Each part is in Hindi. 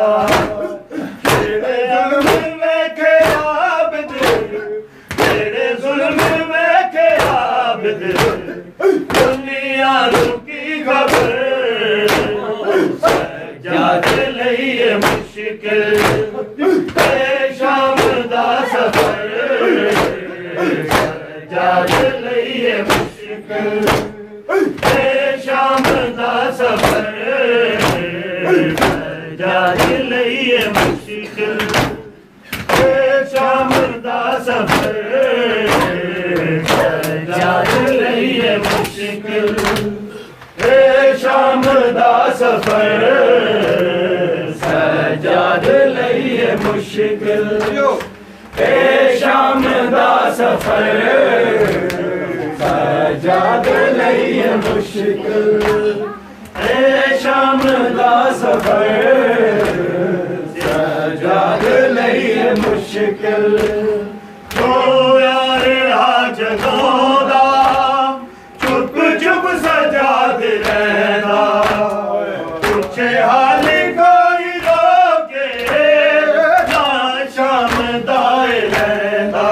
तेरे जुल्म में के आबिद, तेरे जुल्म में के आबिद, दुनिया की खबर सजाद लईए मुश्किल शाम दा सफर, सजाद लईए मुश्किल शाम दा सफर, सजाद लईए मुश्किल शाम दा सफर, सजाद लईए मुश्किल शाम दा सफर, सजाद लईए मुश्किल शाम दा सफर, सजाद लईए मुश्किल शाम दा सफर, सजाद लईए मुश्किल। तो यार हाज गोदा चुप चुप सजाद रहना, पूछे हाल कोई रोके ना शाम दाए रहना,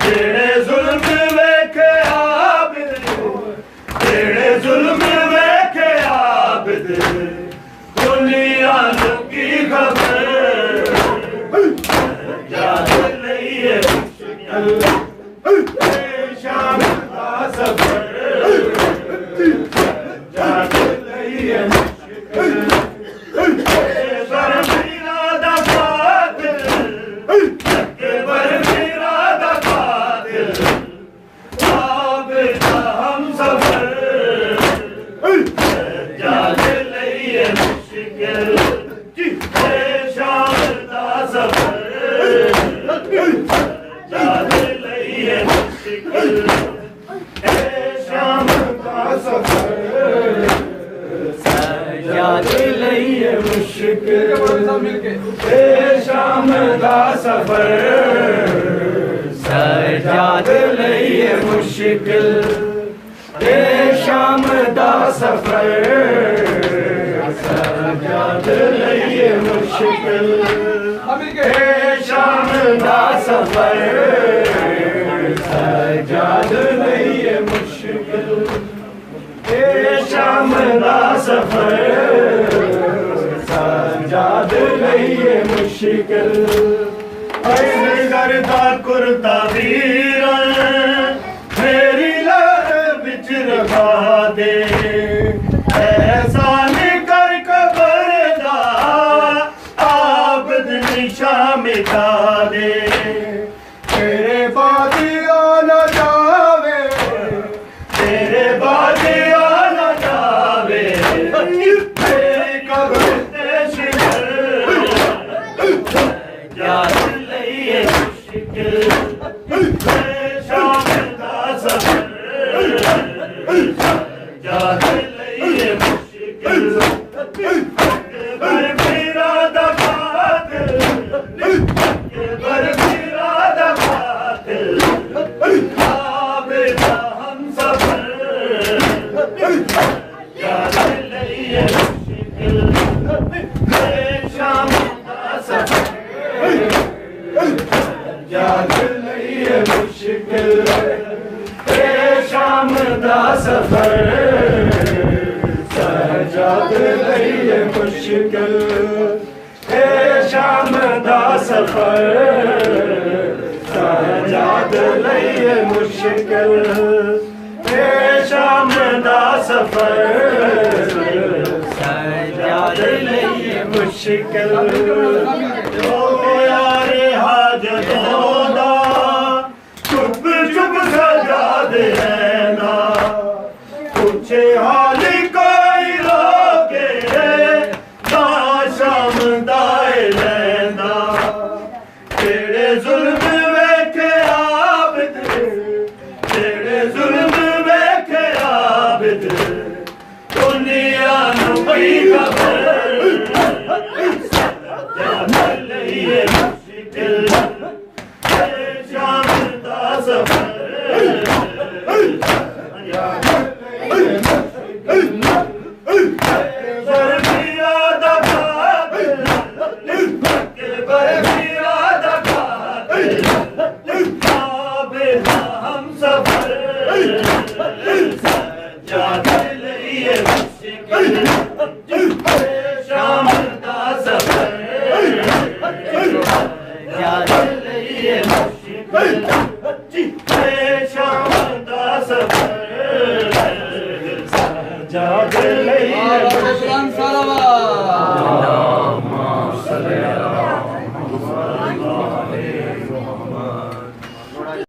तेरे जुल्म वेखे आबिद, तेरे जुल्म वेखे आबिद, दुनिया की खबर सजाद लईए मुश्किल शाम दा सफर, सजाद लईए मुश्किल बरमीरा दा कातिल, बरमीरा दा कातिल, आबिद हम सफर, सजाद लईए मुश्किल शाम दा सफर, सजाद लईए मुश्किल शाम दा सफर, सजाद लईए मुश्किल शाम दा सफर, सजाद लईए मुश्किल शाम दा सफर, सजाद लईए मुश्किल शाम दा सफर, सजाद लईए मुश्किल शाम दा सफर, सजाद लईए मुश्किल। करता कुर्ता वीरन मेरी लहर बिच रखा दे, एहसान कर कबर दा आबिद निशा मिटा दे, तेरे बाद आना जावे, तेरे बाद आना जावे, तेरी कब्र ते शिकर सजाद लईए मुश्किल शाम दा सफर, सजाद लईए मुश्किल बरमीरा दा कातिल, बरमीरा दा कातिल, आबिद हम सफर, सजाद लईए मुश्किल शाम दा सफर, सजाद लईए मुश्किल शाम दा सफर, सजाद लईए मुश्किल शाम दा सफर, सजाद लईए मुश्किल शाम दा सफर, सजाद लईए मुश्किल। ओ यार हाजतों दा चुप चुप सजाद रहना, पूछे हाल कोई रोके ना शाम दाए रहना, तेरे जुल्म वेखे आबिद, तेरे जुल्म वेखे आबिद, दुनिया की खबर सजाद लईए मुश्किल शाम दा सफर, बरमीरा दा कातिल, चादर